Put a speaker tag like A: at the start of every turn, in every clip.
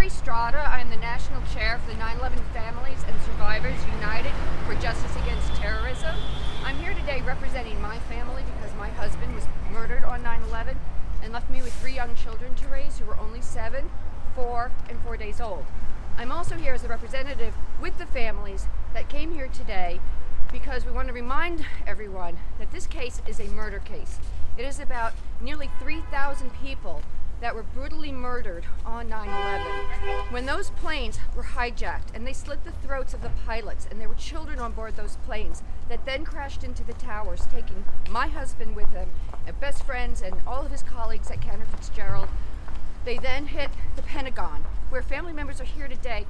A: Terry Strada. I'm the National Chair for the 9/11 Families and Survivors United for Justice Against Terrorism. I'm here today representing my family because my husband was murdered on 9/11 and left me with 3 young children to raise who were only 7, 4, and 4 days old. I'm also here as a representative with the families that came here today because we want to remind everyone that this case is a murder case. It is about nearly 3,000 people that were brutally murdered on 9/11. When those planes were hijacked and they slit the throats of the pilots, and there were children on board those planes that then crashed into the towers, taking my husband with them, and best friends and all of his colleagues at Cantor Fitzgerald. They then hit the Pentagon, where family members are here today.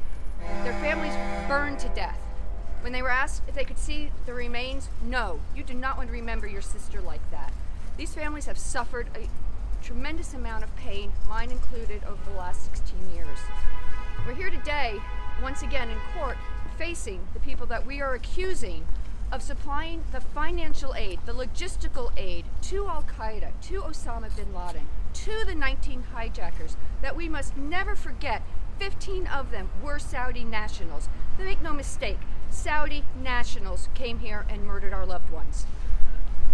A: Their families burned to death. When they were asked if they could see the remains, no, you do not want to remember your sister like that. These families have suffered a tremendous amount of pain, mine included, over the last 16 years. We're here today, once again in court, facing the people that we are accusing of supplying the financial aid, the logistical aid to Al-Qaeda, to Osama bin Laden, to the 19 hijackers that we must never forget. 15 of them were Saudi nationals. Make no mistake, Saudi nationals came here and murdered our loved ones.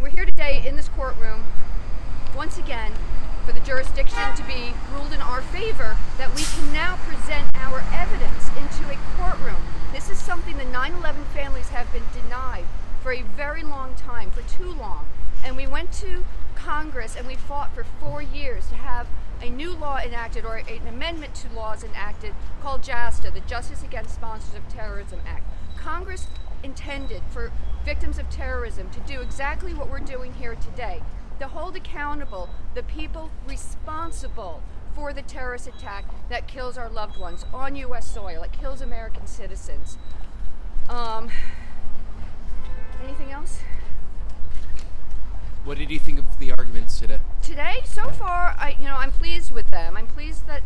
A: We're here today in this courtroom, once again, for the jurisdiction to be ruled in our favor, that we can now present our evidence into a courtroom. This is something the 9/11 families have been denied for a very long time, for too long. And we went to Congress and we fought for 4 years to have a new law enacted, or an amendment to laws enacted, called JASTA, the Justice Against Sponsors of Terrorism Act. Congress intended for victims of terrorism to do exactly what we're doing here today, to hold accountable the people responsible for the terrorist attack that kills our loved ones on U.S. soil, it kills American citizens. Anything else?
B: What did you think of the arguments today?
A: Today, so far, I'm pleased with them. I'm pleased that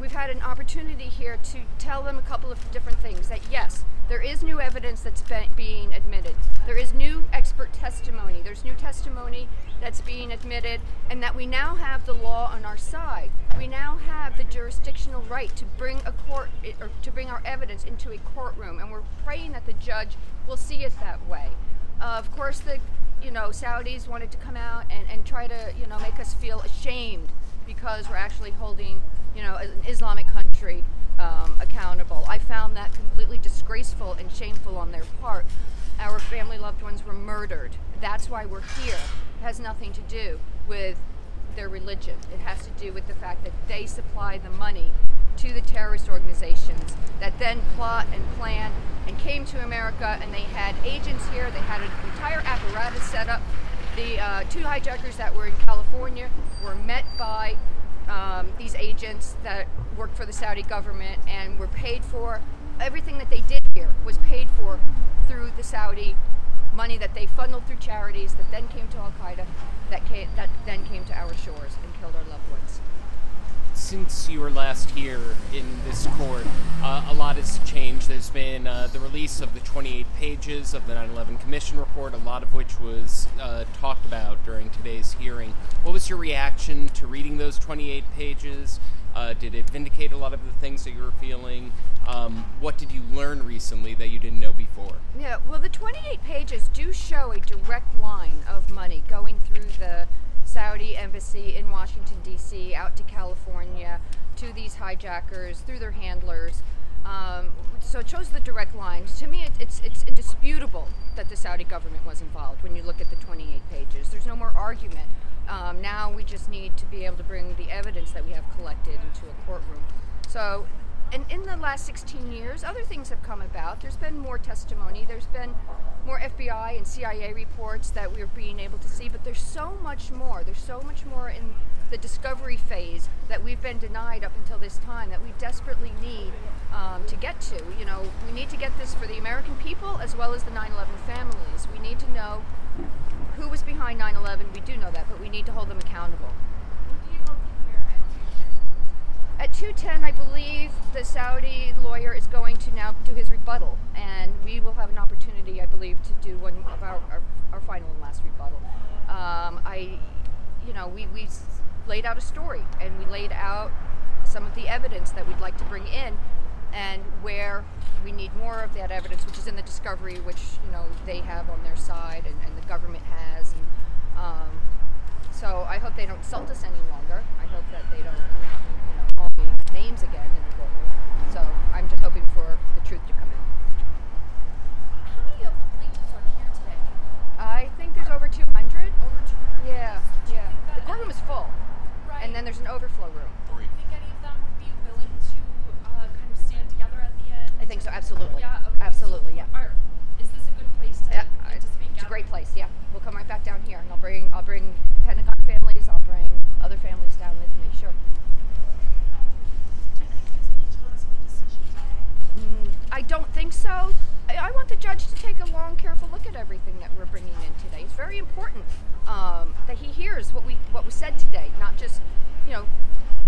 A: we've had an opportunity here to tell them a couple of different things. That yes, there is new evidence that's being admitted. There is new expert testimony. There's new testimony that's being admitted, and that we now have the law on our side. We now have the jurisdictional right to bring to bring our evidence into a courtroom, and we're praying that the judge will see it that way. Of course, the Saudis wanted to come out and try to make us feel ashamed because we're actually holding an Islamic country accountable. I found that completely disgraceful and shameful on their part. Our family loved ones were murdered. That's why we're here. It has nothing to do with their religion. It has to do with the fact that they supply the money to the terrorist organizations that then plot and plan and came to America, and they had agents here. They had an entire apparatus set up. The 2 hijackers that were in California were met by these agents that worked for the Saudi government and were paid for. Everything that they did here was paid for through the Saudi money that they funneled through charities that then came to Al-Qaeda, that then came to our shores and killed our loved ones.
B: Since you were last here in this court, a lot has changed. There's been the release of the 28 pages of the 9/11 Commission report, a lot of which was talked about during today's hearing. What was your reaction to reading those 28 pages? Did it vindicate a lot of the things that you were feeling? What did you learn recently that you didn't know before?
A: Yeah, well, the 28 pages do show a direct line of money going through the Saudi embassy in Washington, D.C., out to California, to these hijackers, through their handlers. So it shows the direct line. To me, it's indisputable that the Saudi government was involved when you look at the 28 pages. There's no more argument. Now we just need to be able to bring the evidence that we have collected into a courtroom. So, and in the last 16 years, other things have come about. There's been more testimony. There's been more FBI and CIA reports that we're being able to see, but there's so much more. There's so much more in the discovery phase that we've been denied up until this time that we desperately need to get to. We need to get this for the American people as well as the 9/11 families. We need to know who was behind 9/11. We do know that, but we need to hold them accountable.
C: What do you hope to hear at 2:10?
A: At 2:10, I believe the Saudi lawyer is going to now do his rebuttal, and we will have an opportunity, I believe, to do one of our final and last rebuttal. We laid out a story, and we laid out some of the evidence that we'd like to bring in, and where we need more of that evidence, which is in the discovery, which they have on their side, and the government has. And so I hope they don't insult us any longer. I hope that they don't call me names again in the courtroom. So I'm just hoping for the truth to come out.
C: How many of the plaintiffs are here today?
A: I think there's over 200.
C: Over 200.
A: Yeah,
C: Do you
A: yeah.
C: think that
A: The courtroom is full,
C: Right.
A: and then there's an overflow room.
C: Do you think any of them would be willing to kind of stand together at the end?
A: I think so, absolutely.
C: Yeah. Okay.
A: Absolutely,
C: So
A: yeah.
C: Is this a good place to
A: Yeah,
C: anticipate
A: it's a
C: gathering?
A: great place. Yeah, we'll come right back down here, and I'll bring Pentagon families. I'll bring other families down with me. Sure.
C: Do you think there's any chance of a decision today?
A: I don't think so. I want the judge to take a long, careful look at everything that we're bringing in today. It's very important that he hears what was said today, not just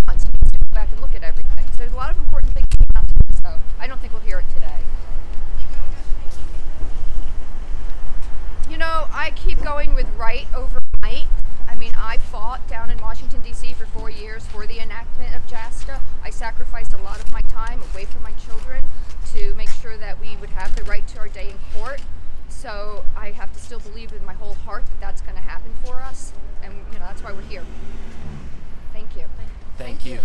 A: once. He needs to go back and look at everything. So there's a lot of important things coming out today. So I don't think we'll hear it today. I keep going with right over might. I mean, I fought down in Washington, D.C. for 4 years for the enactment of JASTA. I sacrificed a lot of my time away from my children to make sure that we would have the right to our day in court. So I have to still believe in my whole heart that that's going to happen for us. And, that's why we're here. Thank you.
B: Thank you.